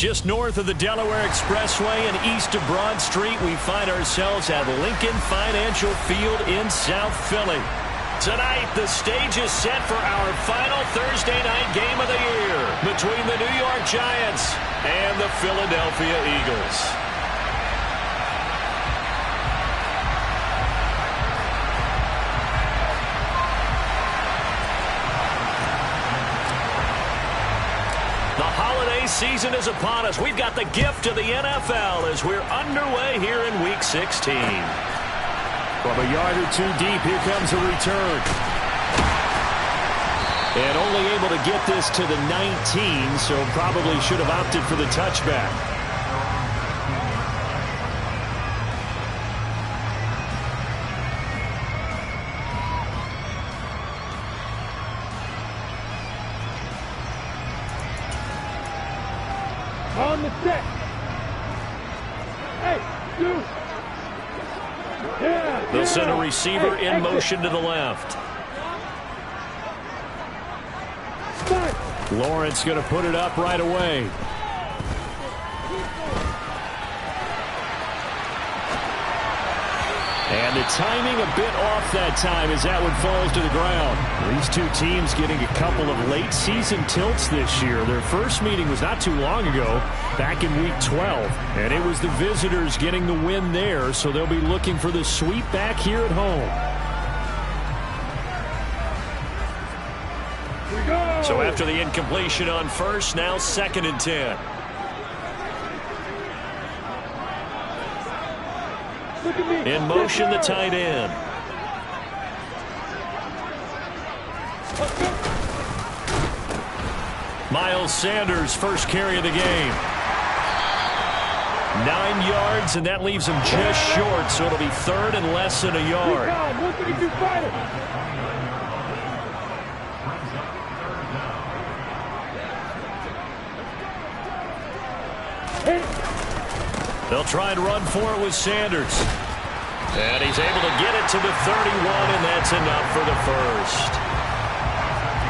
Just north of the Delaware Expressway and east of Broad Street, we find ourselves at Lincoln Financial Field in South Philly. Tonight, the stage is set for our final Thursday night game of the year between the New York Giants and the Philadelphia Eagles. The holiday season is upon us. We've got the gift of the NFL as we're underway here in Week 16. From a yard or two deep, here comes a return. And only able to get this to the 19, so probably should have opted for the touchback. On the set. Hey, you. Yeah. They'll send a receiver in motion to the left. Lawrence going to put it up right away. And the timing a bit off that time as that one falls to the ground. These two teams getting a couple of late season tilts this year. Their first meeting was not too long ago, back in Week 12. And it was the visitors getting the win there, so they'll be looking for the sweep back here at home. So after the incompletion on first, now 2nd and 10. In motion, the tight end. Miles Sanders, first carry of the game. 9 yards, and that leaves him just short, so it'll be 3rd and less than a yard. They'll try and run for it with Sanders. And he's able to get it to the 31, and that's enough for the first.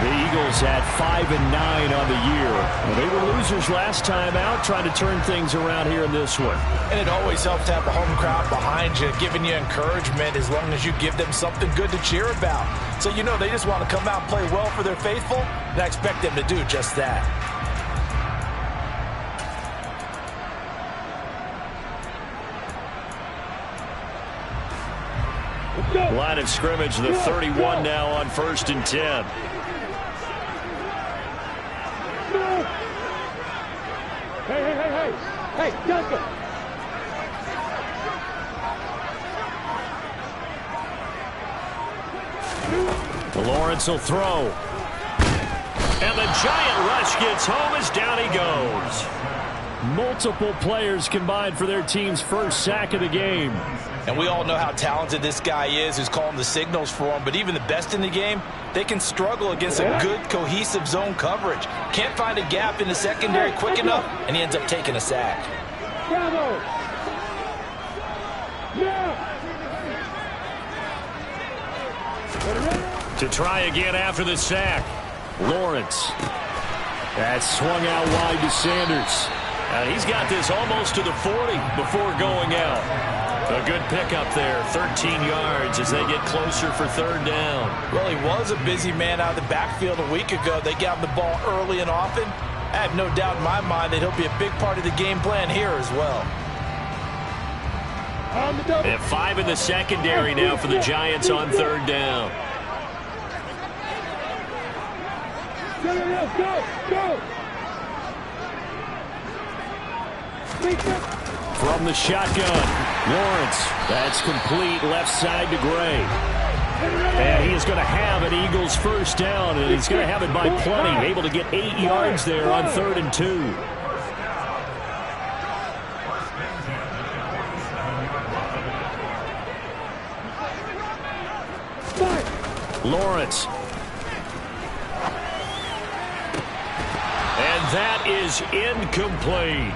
The Eagles had 5-9 on the year. Well, they were losers last time out, trying to turn things around here in this one. And it always helps to have a home crowd behind you, giving you encouragement as long as you give them something good to cheer about. So you know they just want to come out and play well for their faithful, and I expect them to do just that. Line of scrimmage, the 31 now on 1st and 10. Hey, Duncan. Lawrence will throw. And the giant rush gets home as down he goes. Multiple players combined for their team's first sack of the game. And we all know how talented this guy is who's calling the signals for him. But even the best in the game, they can struggle against a good, cohesive zone coverage. Can't find a gap in the secondary quick enough, and he ends up taking a sack. Bravo. Yeah. To try again after the sack. Lawrence. That's swung out wide to Sanders. And he's got this almost to the 40 before going out. A good pickup there, 13 yards as they get closer for 3rd down. Well, he was a busy man out of the backfield a week ago. They got him the ball early and often. I have no doubt in my mind that he'll be a big part of the game plan here as well. They have 5 in the secondary now for the Giants on 3rd down. From the shotgun, Lawrence. That's complete left side to Gray. And he is going to have an Eagles first down, and he's going to have it by plenty. Able to get 8 yards there on 3rd and 2. Lawrence. And that is incomplete.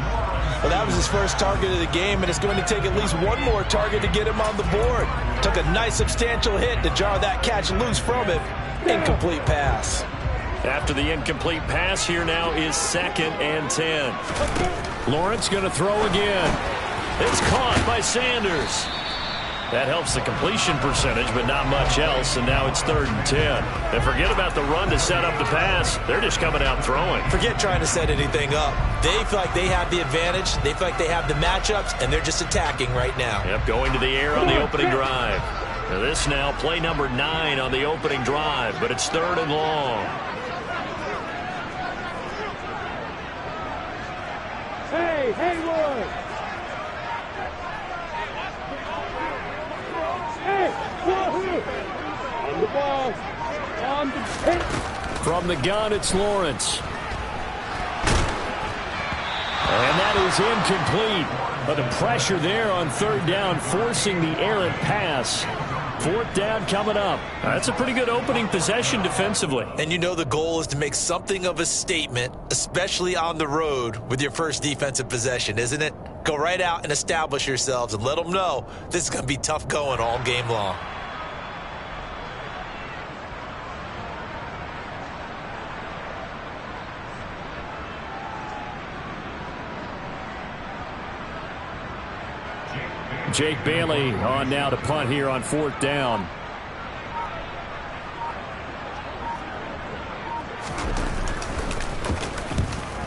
Well, that was his first target of the game, and it's going to take at least one more target to get him on the board. Took a nice substantial hit to jar that catch loose from him. Incomplete pass. After the incomplete pass, here now is 2nd and 10. Lawrence going to throw again. It's caught by Sanders. That helps the completion percentage, but not much else, and now it's 3rd and 10. And forget about the run to set up the pass. They're just coming out throwing. Forget trying to set anything up. They feel like they have the advantage. They feel like they have the matchups, and they're just attacking right now. Yep, going to the air on the opening drive. Now this now, play number 9 on the opening drive, but it's 3rd and long. Hey, Haywood! Hey, Wahoo! On the ball. On the pit. From the gun, it's Lawrence. And that is incomplete. But the pressure there on 3rd down, forcing the errant pass. 4th down coming up. That's a pretty good opening possession defensively. And you know the goal is to make something of a statement, especially on the road with your first defensive possession, isn't it? Go right out and establish yourselves and let them know this is going to be tough going all game long. Jake Bailey on now to punt here on 4th down.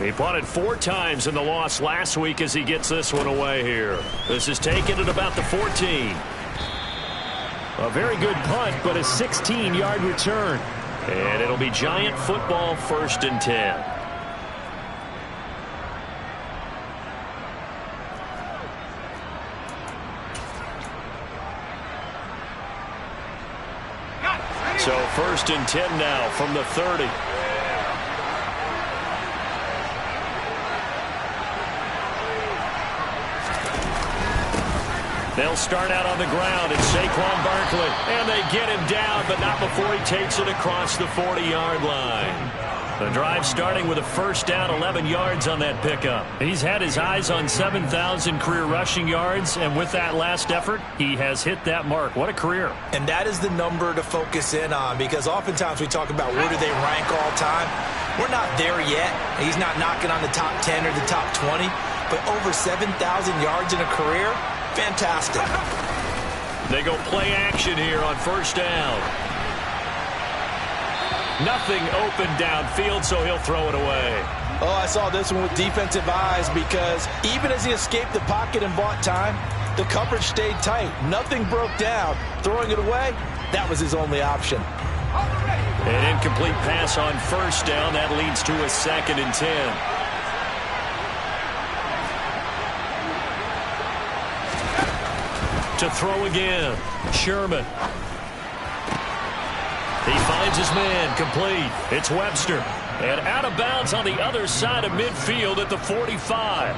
He punted 4 times in the loss last week as he gets this one away here. This is taken at about the 14. A very good punt, but a 16-yard return. And it'll be Giant football, 1st and 10. So 1st and 10 now from the 30. They'll start out on the ground. It's Saquon Barkley. And they get him down, but not before he takes it across the 40-yard line. The drive starting with a 1st down, 11 yards on that pickup. He's had his eyes on 7,000 career rushing yards, and with that last effort, he has hit that mark. What a career. And that is the number to focus in on, because oftentimes we talk about where do they rank all time. We're not there yet. He's not knocking on the top 10 or the top 20, but over 7,000 yards in a career, fantastic. They go play action here on 1st down. Nothing open downfield, so he'll throw it away. Oh, I saw this one with defensive eyes, because even as he escaped the pocket and bought time, the coverage stayed tight. Nothing broke down. Throwing it away, that was his only option. An incomplete pass on 1st down. That leads to a 2nd and 10. To throw again, Sherman. He finds his man, complete. It's Webster. And out of bounds on the other side of midfield at the 45.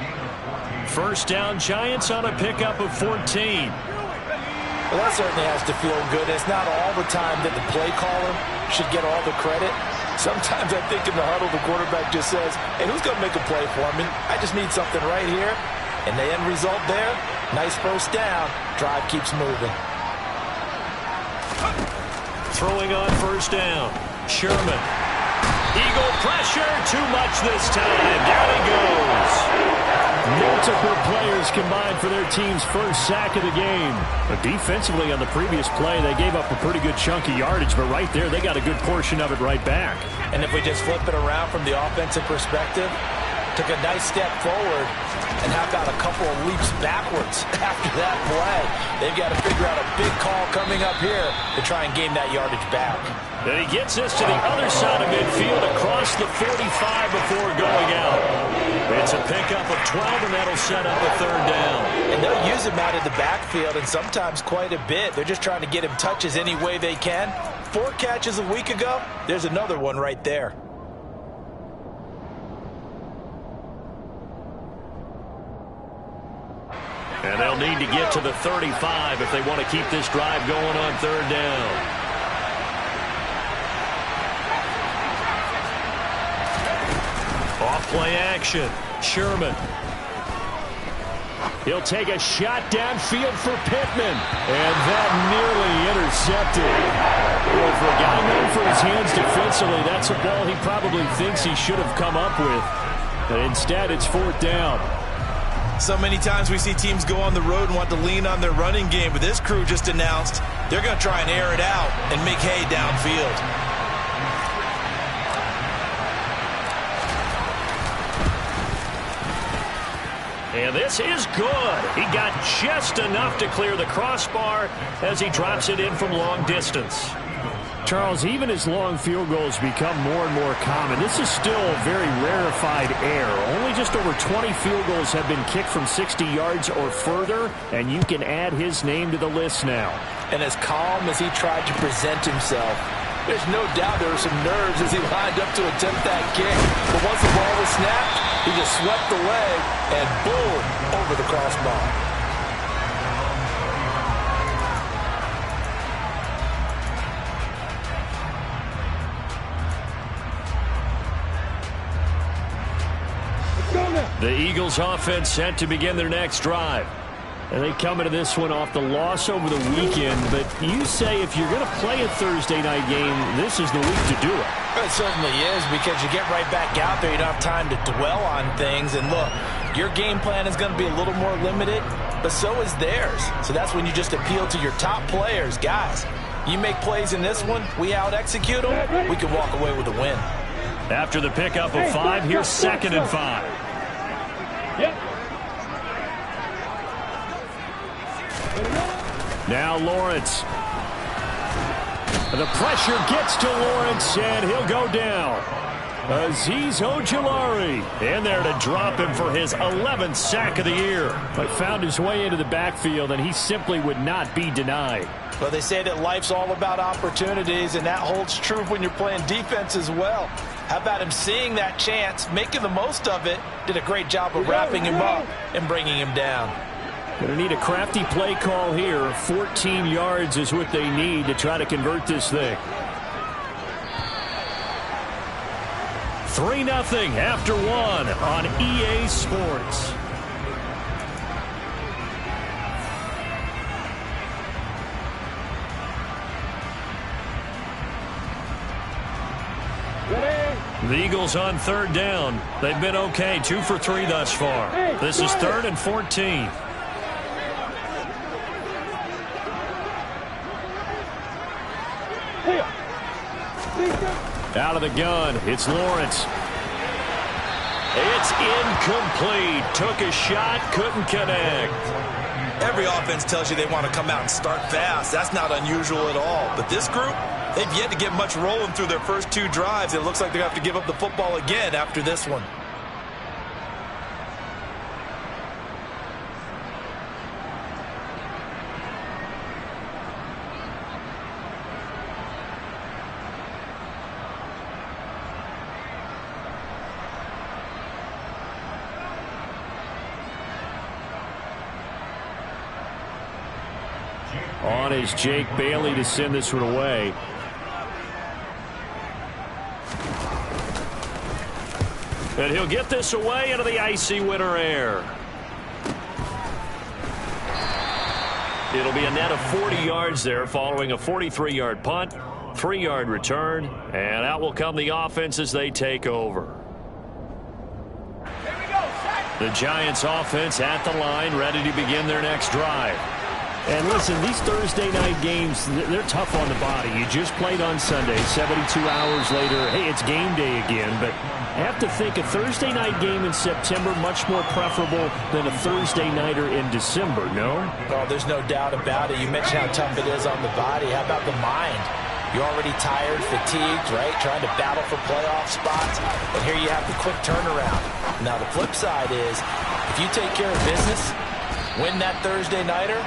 1st down, Giants on a pickup of 14. Well, that certainly has to feel good. It's not all the time that the play caller should get all the credit. Sometimes I think in the huddle, the quarterback just says, hey, who's going to make a play for me? I just need something right here. And the end result there, nice 1st down. Drive keeps moving. Throwing on 1st down. Sherman. Eagle pressure. Too much this time. Down he goes. Multiple players combined for their team's 1st sack of the game. But defensively on the previous play, they gave up a pretty good chunk of yardage. But right there, they got a good portion of it right back. And if we just flip it around from the offensive perspective, took a nice step forward and how about a couple of leaps backwards after that play. They've got to figure out a big call coming up here to try and gain that yardage back. And he gets this to the other side of midfield across the 45 before going out. It's a pickup of 12, and that'll set up a 3rd down. And they'll use him out of the backfield, and sometimes quite a bit. They're just trying to get him touches any way they can. 4 catches a week ago, there's another one right there. And they'll need to get to the 35 if they want to keep this drive going on 3rd down. Off play action. Sherman. He'll take a shot downfield for Pittman. And that nearly intercepted. Well, for a guy known for his hands defensively, that's a ball he probably thinks he should have come up with. But instead, it's 4th down. So many times we see teams go on the road and want to lean on their running game, but this crew just announced they're going to try and air it out and make hay downfield. And this is good. He got just enough to clear the crossbar as he drops it in from long distance. Charles, even as long field goals become more and more common, this is still a very rarefied air. Only just over 20 field goals have been kicked from 60 yards or further, and you can add his name to the list now. And as calm as he tried to present himself, there's no doubt there were some nerves as he lined up to attempt that kick. But once the ball was snapped, he just swept the leg and boom, over the crossbar. The Eagles offense set to begin their next drive. And they come into this one off the loss over the weekend. But you say if you're going to play a Thursday night game, this is the week to do it. It certainly is, because you get right back out there. You don't have time to dwell on things. And look, your game plan is going to be a little more limited, but so is theirs. So that's when you just appeal to your top players. Guys, you make plays in this one, we out-execute them, we can walk away with a win. After the pickup of 5, here's 2nd and 5. Yep. Now Lawrence. The pressure gets to Lawrence, and he'll go down. Azeez Ojulari in there to drop him for his 11th sack of the year. But found his way into the backfield, and he simply would not be denied. Well, they say that life's all about opportunities, and that holds true when you're playing defense as well. How about him seeing that chance, making the most of it, did a great job of wrapping him up and bringing him down. Going to need a crafty play call here. 14 yards is what they need to try to convert this thing. 3-0 after 1 on EA Sports. The Eagles on 3rd down. They've been okay, 2 for 3 thus far. This is 3rd and 14. Out of the gun, it's Lawrence. It's incomplete. Took a shot, couldn't connect. Every offense tells you they want to come out and start fast. That's not unusual at all. But this group, they've yet to get much rolling through their first 2 drives. It looks like they're going to have to give up the football again after this one. On is Jake Bailey to send this one away. And he'll get this away into the icy winter air. It'll be a net of 40 yards there following a 43-yard punt, 3-yard return, and out will come the offense as they take over. The Giants offense at the line, ready to begin their next drive. And listen, these Thursday night games, they're tough on the body. You just played on Sunday, 72 hours later, hey, it's game day again. But I have to think a Thursday night game in September much more preferable than a Thursday nighter in December, no? Oh, there's no doubt about it. You mentioned how tough it is on the body. How about the mind? You're already tired, fatigued, right? Trying to battle for playoff spots. And here you have the quick turnaround. Now, the flip side is, if you take care of business, win that Thursday nighter,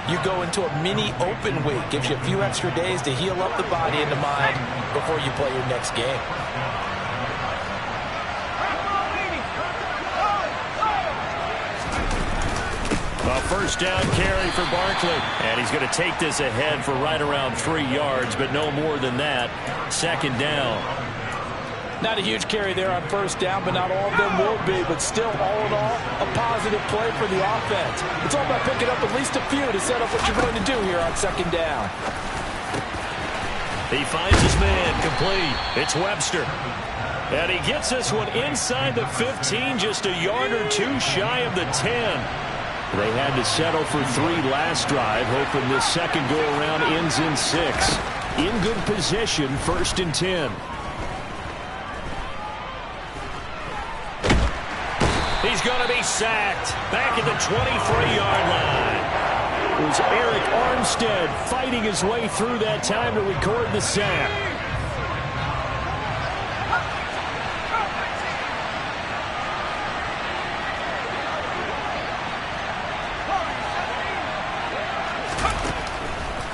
you go into a mini open week. Gives you a few extra days to heal up the body and the mind before you play your next game. A first down carry for Barkley. And he's going to take this ahead for right around 3 yards, but no more than that. 2nd down. Not a huge carry there on first down, but not all of them will be. But still, all in all, a positive play for the offense. It's all about picking up at least a few to set up what you're going to do here on 2nd down. He finds his man, complete. It's Webster. And he gets this one inside the 15, just a yard or two shy of the 10. They had to settle for 3 last drive, hoping this second go-around ends in 6. In good position, 1st and 10. He's going to be sacked. Back at the 23-yard line. It was Eric Armstead fighting his way through that time to record the sack.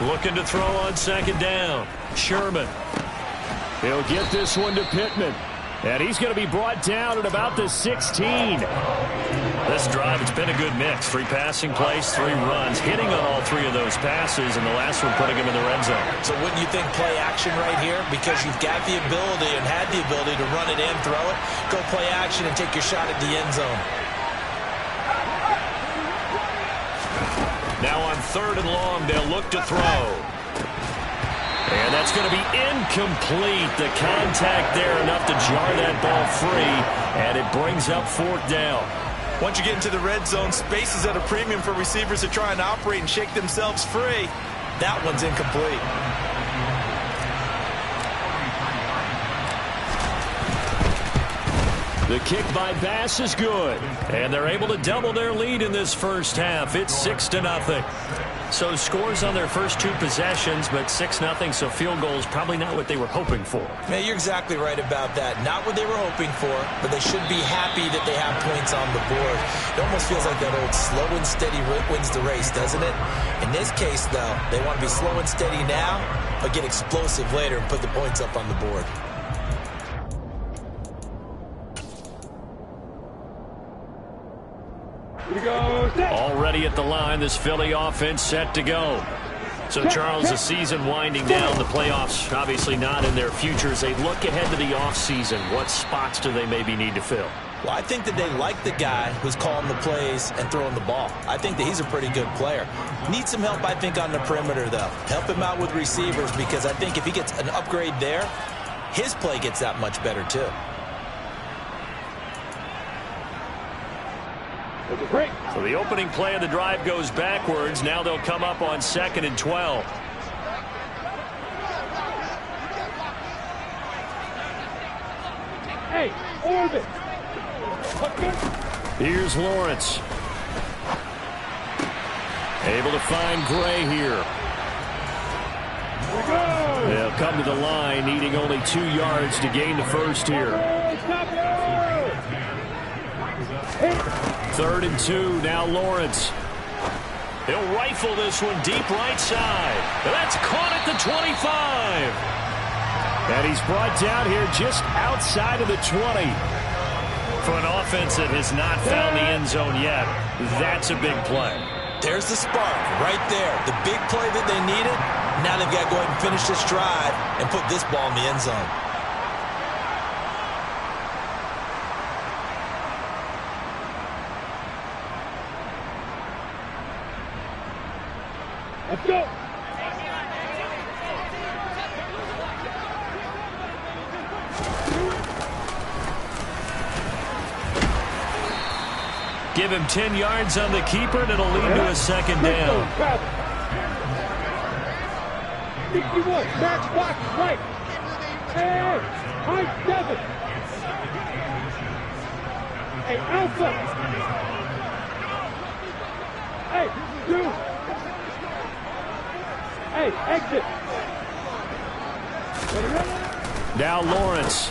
Looking to throw on 2nd down. Sherman. He'll get this one to Pittman. And he's going to be brought down at about the 16. This drive, it's been a good mix. 3 passing plays, 3 runs, hitting on all 3 of those passes, and the last one putting him in the red zone. So wouldn't you think play action right here? Because you've got the ability and had the ability to run it in, throw it, go play action and take your shot at the end zone. Now on 3rd and long, they'll look to throw. And that's going to be incomplete. The contact there enough to jar that ball free, and it brings up 4th down. Once you get into the red zone, space is at a premium for receivers to try and operate and shake themselves free. That one's incomplete. The kick by Bass is good, and they're able to double their lead in this first half. It's 6-0. So scores on their first 2 possessions, but 6-0, so field goals probably not what they were hoping for. Man, you're exactly right about that. Not what they were hoping for, but they should be happy that they have points on the board. It almost feels like that old slow and steady wins the race, doesn't it? In this case, though, they want to be slow and steady now, but get explosive later and put the points up on the board. Already at the line, this Philly offense set to go. So, Charles, the season winding down, the playoffs obviously not in their future. As they look ahead to the offseason, what spots do they maybe need to fill? Well, I think that they like the guy who's calling the plays and throwing the ball. I think that he's a pretty good player. Needs some help, I think, on the perimeter, though. Help him out with receivers, because I think if he gets an upgrade there, his play gets that much better, too. So the opening play of the drive goes backwards. Now they'll come up on 2nd and 12. Hey, Orbit. Here's Lawrence. Able to find Gray here. They'll come to the line, needing only 2 yards to gain the first here. 3rd and 2, now Lawrence. He'll rifle this one deep right side. That's caught at the 25. And he's brought down here just outside of the 20. For an offense that has not found the end zone yet, that's a big play. There's the spark right there. The big play that they needed. Now they've got to go ahead and finish this drive and put this ball in the end zone. Let's go. Give him 10 yards on the keeper, and it'll lead to a 2nd down. 61, back, block, right. Hey, high 7. Hey, Alpha. Hey, 2. Hey, exit. Now Lawrence.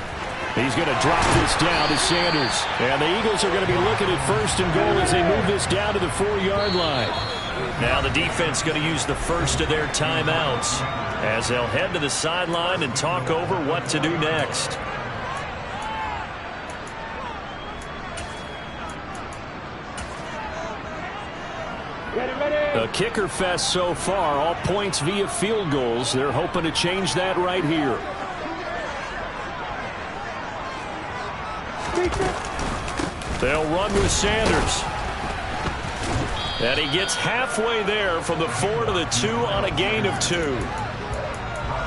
He's going to drop this down to Sanders. And the Eagles are going to be looking at 1st and goal as they move this down to the 4-yard line. Now the defense going to use the first of their timeouts as they'll head to the sideline and talk over what to do next. A kicker fest so far, all points via field goals. They're hoping to change that right here. They'll run with Sanders. And he gets halfway there from the 4 to the 2 on a gain of 2.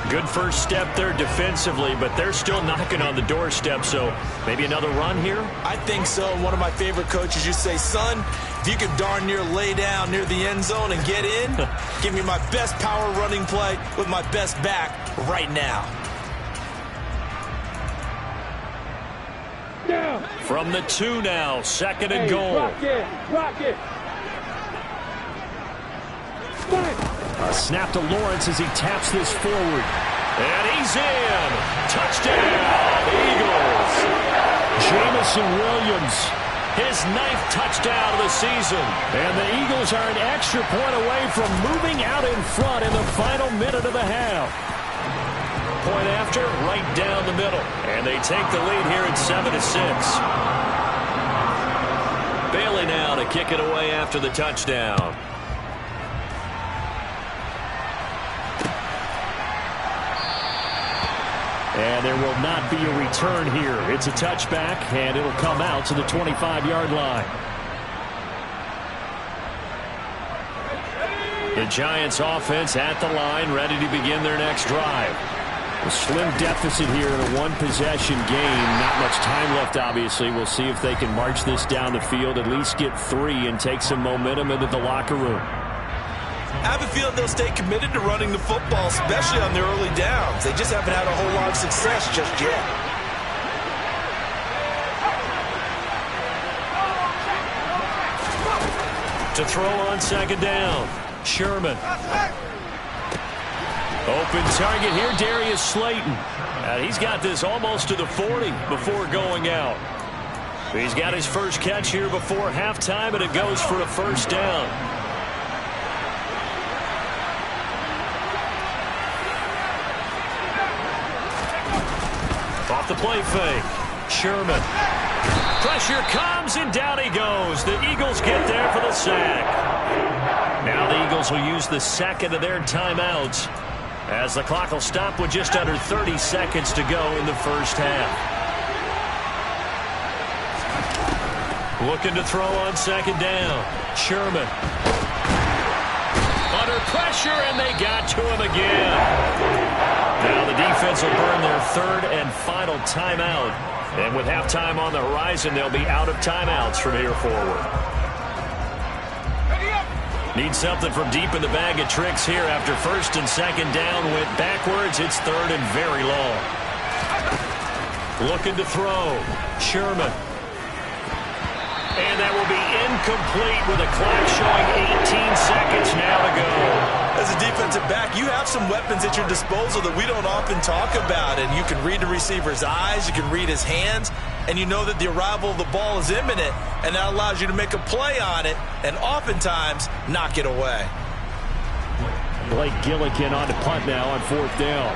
Good first step there defensively, but they're still knocking on the doorstep, so maybe another run here? I think so. One of my favorite coaches used to say, son, if you could darn near lay down near the end zone and get in, give me my best power running play with my best back right now. Down. From the 2 now, 2nd and goal. Rock it. Rock it. A snap to Lawrence as he taps this forward. And he's in. Touchdown, Eagles. Jamison Williams, his 9th touchdown of the season. And the Eagles are an extra point away from moving out in front in the final minute of the half. Point after, right down the middle. And they take the lead here at 7-6. Bailey now to kick it away after the touchdown. And there will not be a return here. It's a touchback, and it'll come out to the 25-yard line. The Giants offense at the line, ready to begin their next drive. A slim deficit here in a one-possession game. Not much time left, obviously. We'll see if they can march this down the field, at least get 3, and take some momentum into the locker room. I have a feeling they'll stay committed to running the football, especially on their early downs. They just haven't had a whole lot of success just yet. To throw on 2nd down, Sherman. Open target here, Darius Slayton. He's got this almost to the 40 before going out. He's got his first catch here before halftime, and it goes for a 1st down. Off the play fake. Sherman. Pressure comes, and down he goes. The Eagles get there for the sack. Now the Eagles will use the 2nd of their timeouts, as the clock will stop with just under 30 seconds to go in the first half. Looking to throw on 2nd down. Sherman. Under pressure, and they got to him again. Now the defense will burn their 3rd and final timeout. And with halftime on the horizon, they'll be out of timeouts from here forward. Need something from deep in the bag of tricks here after 1st and 2nd down. Went backwards. It's 3rd and very long. Looking to throw. Sherman. And that will be incomplete with a clock showing 18 seconds now to go. As a defensive back, you have some weapons at your disposal that we don't often talk about. And you can read the receiver's eyes, you can read his hands, and you know that the arrival of the ball is imminent, and that allows you to make a play on it and oftentimes knock it away. Blake Gillikin on the punt now on 4th down.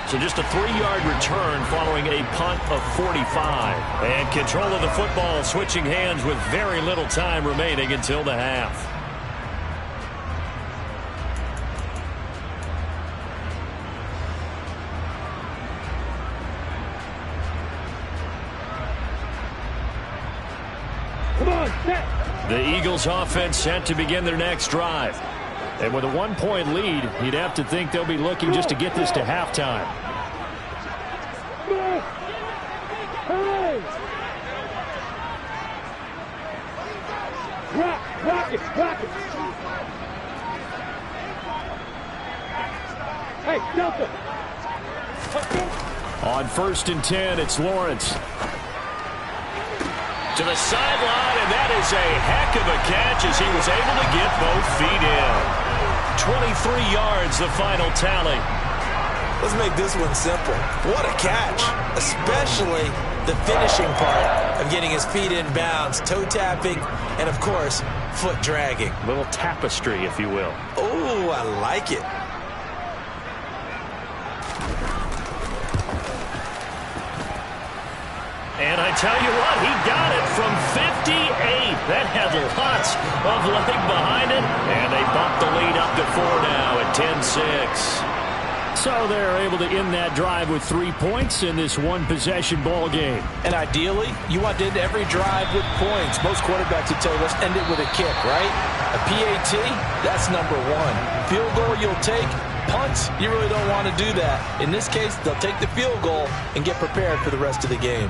So just a 3-yard return following a punt of 45. And control of the football switching hands with very little time remaining until the half. Come on, set. The Eagles offense set to begin their next drive. And with a 1-point lead, you'd have to think they'll be looking just to get this to halftime. Hey. Rock it, rock it. Hey, Delta. On 1st and 10, it's Lawrence. To the sideline, and that is a heck of a catch as he was able to get both feet in. 23 yards, the final tally. Let's make this one simple. What a catch, especially the finishing part of getting his feet in bounds, toe tapping, and of course, foot dragging. A little tapestry, if you will. Oh, I like it. And I tell you what, he got it from 58. That had lots of leg behind it. And they bumped the lead up to 4 now at 10-6. So they're able to end that drive with 3 points in this one-possession ball game. And ideally, you want to end every drive with points. Most quarterbacks would tell you, let's end it with a kick, right? A PAT, that's number one. Field goal you'll take. Punts, you really don't want to do that. In this case, they'll take the field goal and get prepared for the rest of the game.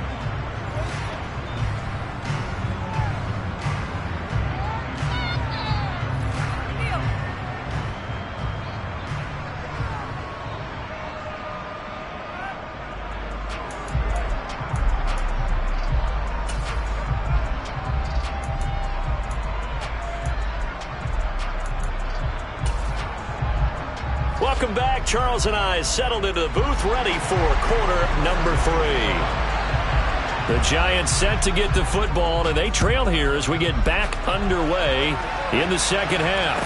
Welcome back. Charles and I settled into the booth, ready for quarter number 3. The Giants set to get the football, and they trail here as we get back underway in the second half.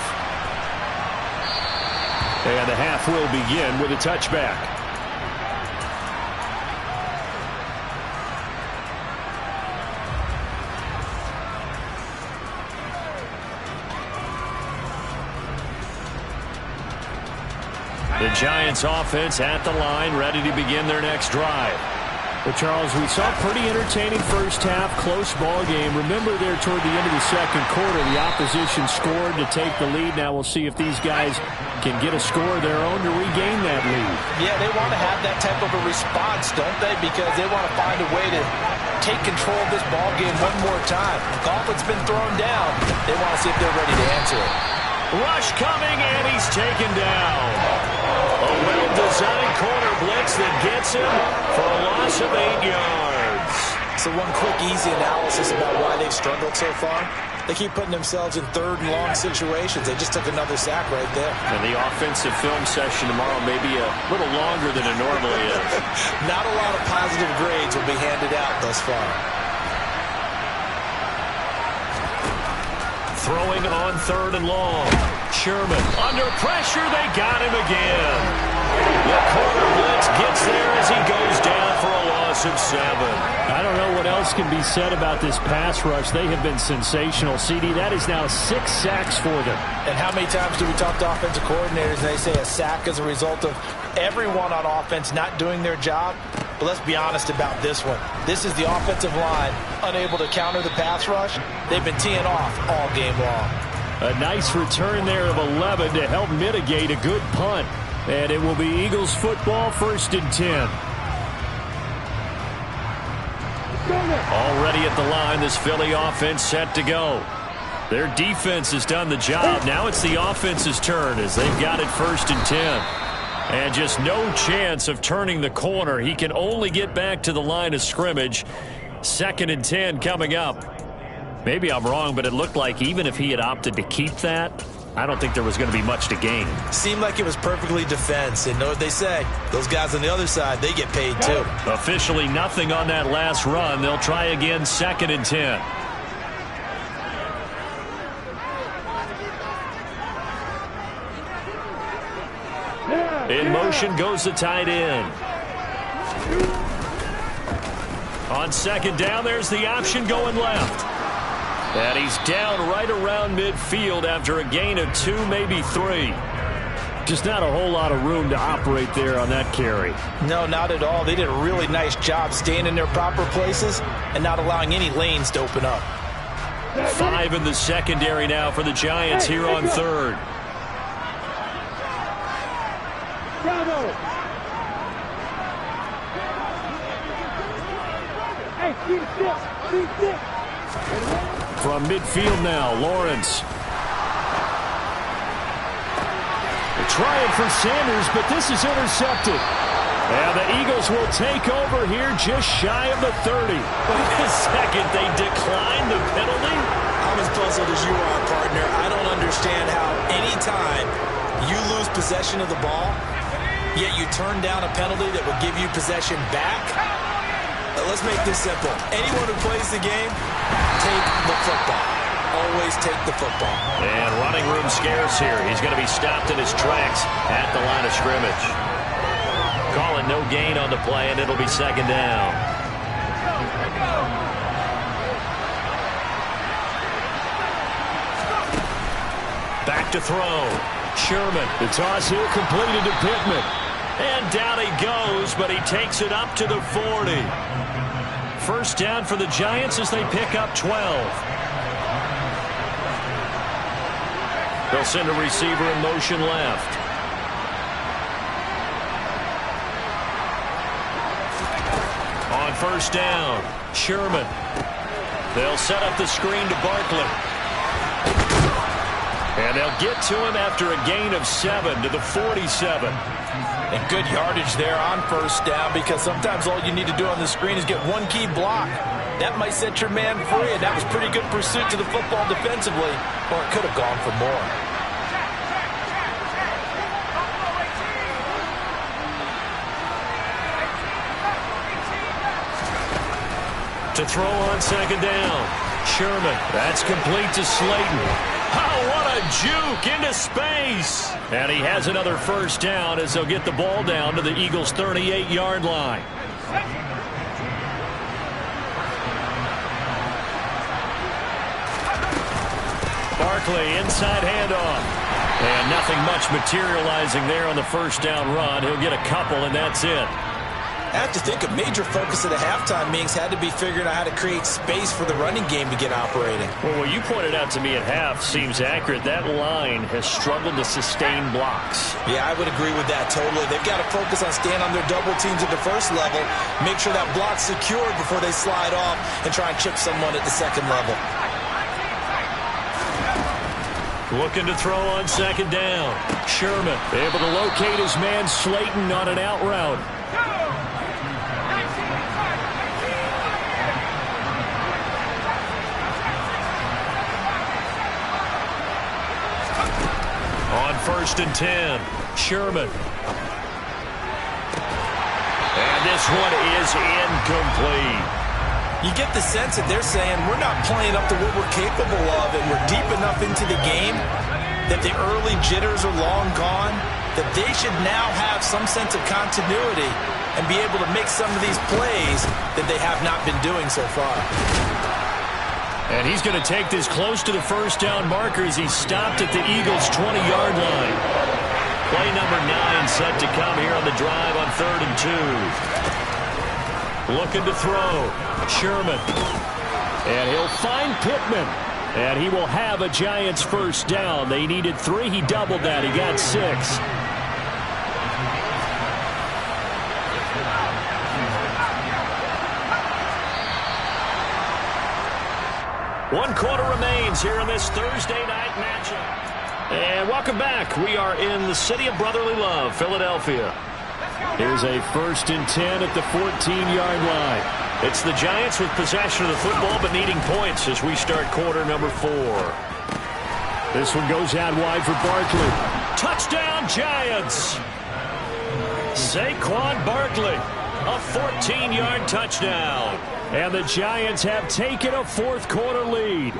And the half will begin with a touchback. The Giants offense at the line, ready to begin their next drive. Well, Charles, we saw a pretty entertaining first half, close ball game. Remember there toward the end of the second quarter, the opposition scored to take the lead. Now we'll see if these guys can get a score of their own to regain that lead. Yeah, they want to have that type of a response, don't they? Because they want to find a way to take control of this ball game one more time. Gauntlet's been thrown down. They want to see if they're ready to answer it. Rush coming, and he's taken down. A well-designed corner blitz that gets him for a loss of 8 yards. So one quick, easy analysis about why they've struggled so far. They keep putting themselves in third and long situations. They just took another sack right there. And the offensive film session tomorrow may be a little longer than it normally is. Not a lot of positive grades will be handed out thus far. Throwing on third and long. Sherman under pressure. They got him again. The corner blitz gets there as he goes down for a loss of 7. I don't know what else can be said about this pass rush. They have been sensational. CD, that is now 6 sacks for them. And how many times do we talk to offensive coordinators and they say a sack is a result of everyone on offense not doing their job? But let's be honest about this one. This is the offensive line unable to counter the pass rush. They've been teeing off all game long. A nice return there of 11 to help mitigate a good punt. And it will be Eagles football, 1st and 10. Already at the line, this Philly offense set to go. Their defense has done the job. Now it's the offense's turn as they've got it 1st and 10. And just no chance of turning the corner. He can only get back to the line of scrimmage. 2nd and 10 coming up. Maybe I'm wrong, but it looked like even if he had opted to keep that, I don't think there was going to be much to gain. Seemed like it was perfectly defense. And know what they say, those guys on the other side, they get paid too. Officially nothing on that last run. They'll try again 2nd and 10. In motion goes the tight end. On 2nd down, there's the option going left. And he's down right around midfield after a gain of 2, maybe 3. Just not a whole lot of room to operate there on that carry. No, not at all. They did a really nice job staying in their proper places and not allowing any lanes to open up. 5 in the secondary now for the Giants here on 3rd. Bravo! Hey, keep it. From midfield now, Lawrence. They're trying for Sanders, but this is intercepted. And the Eagles will take over here just shy of the 30. Wait a second, they declined the penalty? I'm as puzzled as you are, partner. I don't understand how anytime you lose possession of the ball, yet you turn down a penalty that would give you possession back. Let's make this simple. Anyone who plays the game, take the football. Always take the football. And running room scarce here. He's going to be stopped in his tracks at the line of scrimmage. Calling no gain on the play, and it'll be 2nd down. Back to throw. Sherman. The toss here completed to Pittman. And down he goes, but he takes it up to the 40. First down for the Giants as they pick up 12. They'll send a receiver in motion left. On first down, Sherman. They'll set up the screen to Barkley. And they'll get to him after a gain of 7 to the 47. And good yardage there on first down, because sometimes all you need to do on the screen is get one key block. That might set your man free, and that was pretty good pursuit to the football defensively, or it could have gone for more. To throw on second down, Sherman. That's complete to Slayton. Oh, what a juke into space. And he has another first down as they'll get the ball down to the Eagles' 38-yard line. Barkley, inside handoff. And nothing much materializing there on the first down run. He'll get a couple, and that's it. I have to think a major focus of the halftime meetings had to be figuring out how to create space for the running game to get operating. Well, what you pointed out to me at half seems accurate. That line has struggled to sustain blocks. Yeah, I would agree with that totally. They've got to focus on staying on their double teams at the first level, make sure that block's secured before they slide off and try and chip someone at the second level. Looking to throw on second down. Sherman able to locate his man Slayton on an out route. On first and 10, Sherman. And this one is incomplete. You get the sense that they're saying we're not playing up to what we're capable of, and we're deep enough into the game that the early jitters are long gone, that they should now have some sense of continuity and be able to make some of these plays that they have not been doing so far. And he's going to take this close to the first down marker as he's stopped at the Eagles' 20-yard line. Play number 9 set to come here on the drive on 3rd and 2. Looking to throw. Sherman. And he'll find Pittman. And he will have a Giants first down. They needed 3. He doubled that. He got 6. One quarter remains here in this Thursday night matchup. And welcome back. We are in the city of brotherly love, Philadelphia. Here's a 1st and 10 at the 14-yard line. It's the Giants with possession of the football but needing points as we start quarter number 4. This one goes out wide for Barkley. Touchdown, Giants! Saquon Barkley, a 14-yard touchdown. And the Giants have taken a 4th quarter lead.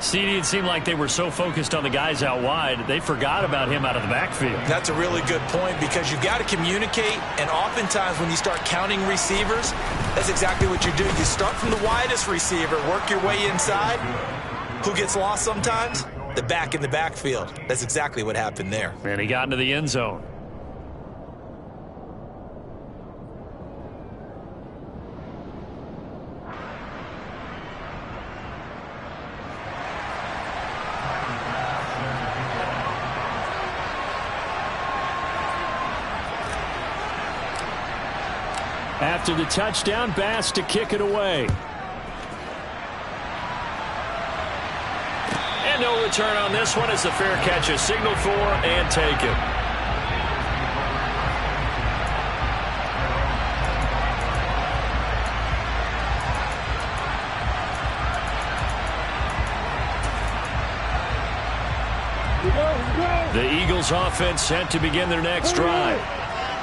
CD, it seemed like they were so focused on the guys out wide, they forgot about him out of the backfield. That's a really good point, because you've got to communicate, and oftentimes when you start counting receivers, that's exactly what you do. You start from the widest receiver, work your way inside. Who gets lost sometimes? The back in the backfield. That's exactly what happened there. And he got into the end zone. After the touchdown, Bass to kick it away. And no return on this one as the fair catch is signaled for and taken. The Eagles offense set to begin their next drive.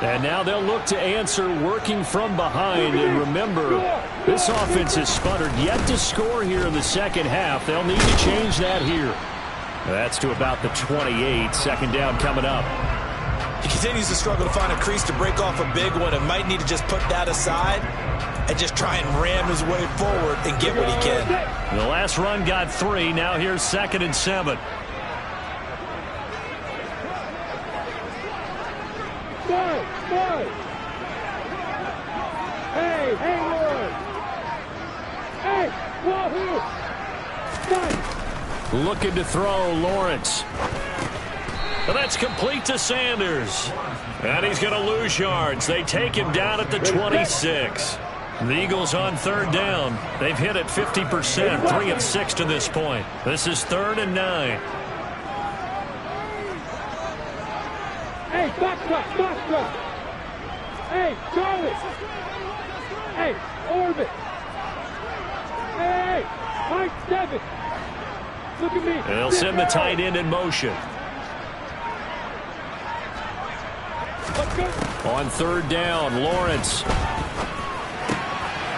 And now they'll look to answer working from behind. And remember, this offense has sputtered yet to score here in the second half. They'll need to change that here. That's to about the 28. Second down coming up. He continues to struggle to find a crease to break off a big one, and might need to just put that aside and just try and ram his way forward and get what he can. The last run got 3. Now here's 2nd and 7. hey, Lord. Hey, Wahoo. Nice. Looking to throw, Lawrence. And that's complete to Sanders. And he's going to lose yards. They take him down at the 26. The Eagles on third down. They've hit it 50%, 3 of 6 to this point. This is 3rd and 9. Hey, box truck. Hey, Charlie. Hey, Orbit. Hey, Mike 7. Look at me. They'll send the tight end in motion. Let's go. On third down, Lawrence.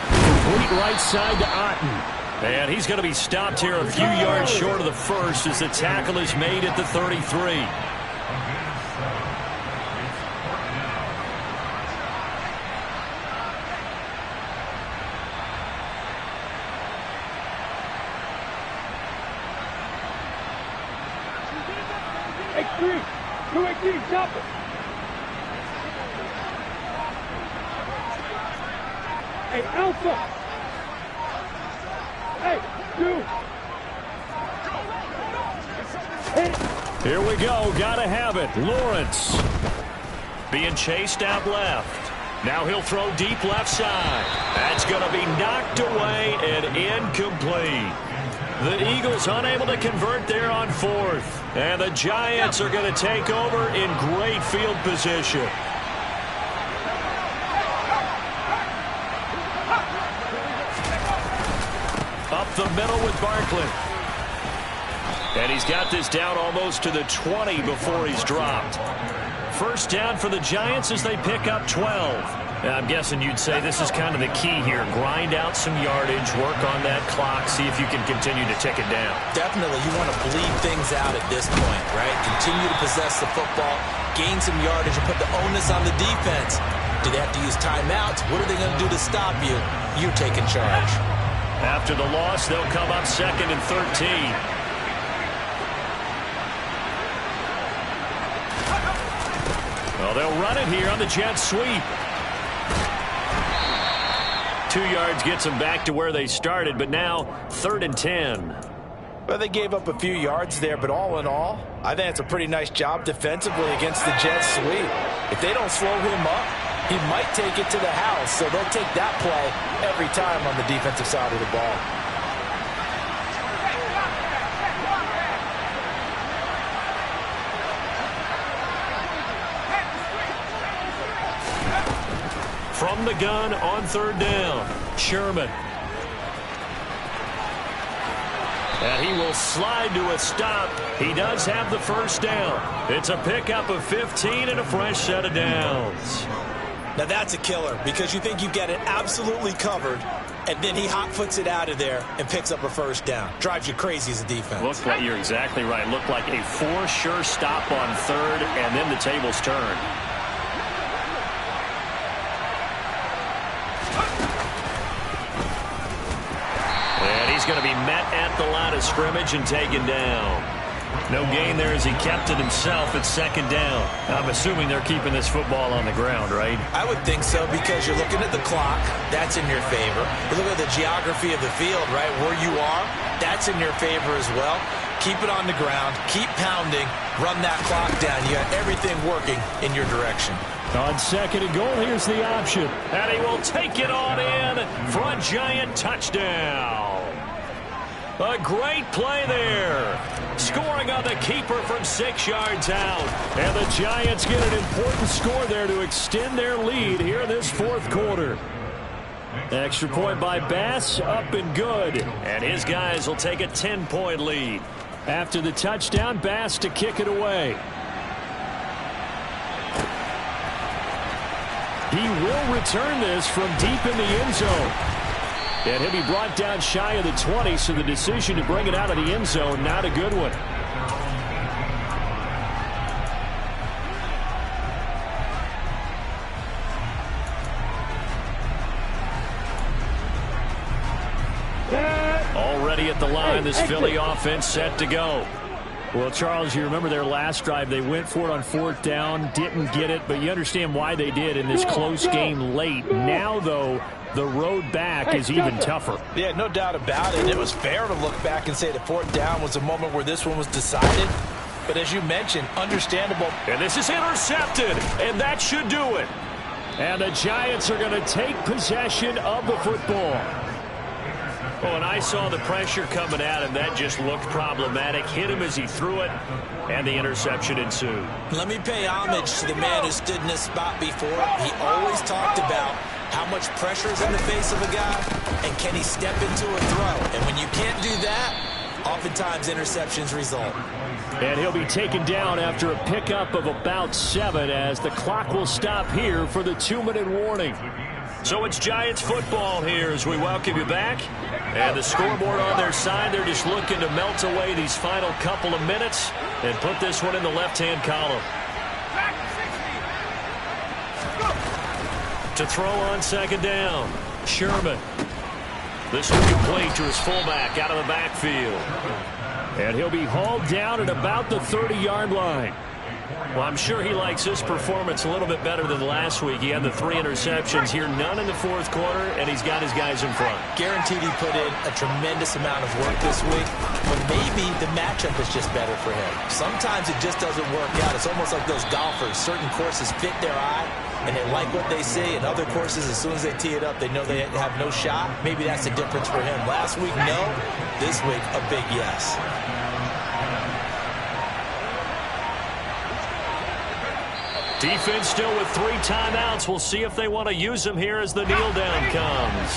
Complete right side to Otten. And he's going to be stopped here a few yards short of the first as the tackle is made at the 33. H3, 218, stop it. Hey, Alpha. Hey, 2. Hit it. Here we go. Gotta have it. Lawrence being chased out left. Now he'll throw deep left side. That's going to be knocked away and incomplete. The Eagles unable to convert there on 4th. And the Giants are going to take over in great field position. Up the middle with Barkley. And he's got this down almost to the 20 before he's dropped. First down for the Giants as they pick up 12. I'm guessing you'd say this is kind of the key here. Grind out some yardage, work on that clock, see if you can continue to tick it down. Definitely, you want to bleed things out at this point, right? Continue to possess the football, gain some yardage, and put the onus on the defense. Do they have to use timeouts? What are they going to do to stop you? You're taking charge. After the loss, they'll come up 2nd and 13. Well, they'll run it here on the jet sweep. 2 yards gets them back to where they started, but now 3rd and 10. Well, they gave up a few yards there, but all in all, I think it's a pretty nice job defensively against the jet sweep. If they don't slow him up, he might take it to the house, so they'll take that play every time on the defensive side of the ball. From the gun on 3rd down, Sherman. And he will slide to a stop. He does have the first down. It's a pickup of 15 and a fresh set of downs. Now that's a killer because you think you've got it absolutely covered, and then he hot-foots it out of there and picks up a first down. Drives you crazy as a defense. Looks like you're exactly right. Looked like a for-sure stop on 3rd, and then the tables turn. And he's going to be met at the line of scrimmage and taken down. No gain there as he kept it himself at 2nd down. I'm assuming they're keeping this football on the ground, right? I would think so because you're looking at the clock. That's in your favor. You look at the geography of the field, right, where you are. That's in your favor as well. Keep it on the ground. Keep pounding. Run that clock down. You got everything working in your direction. On 2nd and goal, here's the option. And he will take it on in for a Giant touchdown. A great play there. Scoring on the keeper from 6 yards out. And the Giants get an important score there to extend their lead here in this 4th quarter. Extra point by Bass, up and good. And his guys will take a 10-point lead. After the touchdown, Bass to kick it away. He will return this from deep in the end zone. And he'll be brought down shy of the 20, so the decision to bring it out of the end zone, not a good one. Already at the line, this Philly offense set to go. Well, Charles, you remember their last drive. They went for it on 4th down, didn't get it, but you understand why they did in this close game late. Now, though, the road back is even tougher. Yeah, no doubt about it. It was fair to look back and say the fourth down was a moment where this one was decided. But as you mentioned, understandable. And this is intercepted, and that should do it. And the Giants are going to take possession of the football. Oh, and I saw the pressure coming at him. That just looked problematic. Hit him as he threw it, and the interception ensued. Let me pay homage to the man who stood in this spot before. He always talked about how much pressure is in the face of a guy, and can he step into a throw. And when you can't do that, oftentimes interceptions result. And he'll be taken down after a pickup of about 7 as the clock will stop here for the 2-minute warning. So it's Giants football here as we welcome you back. And the scoreboard on their side, they're just looking to melt away these final couple of minutes and put this one in the left-hand column. To throw on second down, Sherman. This will complete to his fullback out of the backfield. And he'll be hauled down at about the 30-yard line. Well, I'm sure he likes his performance a little bit better than last week. He had the 3 interceptions here, none in the fourth quarter, and he's got his guys in front. Guaranteed he put in a tremendous amount of work this week, but maybe the matchup is just better for him. Sometimes it just doesn't work out. It's almost like those golfers. Certain courses fit their eye, and they like what they see. And other courses, as soon as they tee it up, they know they have no shot. Maybe that's the difference for him. Last week, no. This week, a big yes. Defense still with 3 timeouts. We'll see if they want to use them here as the kneel down comes.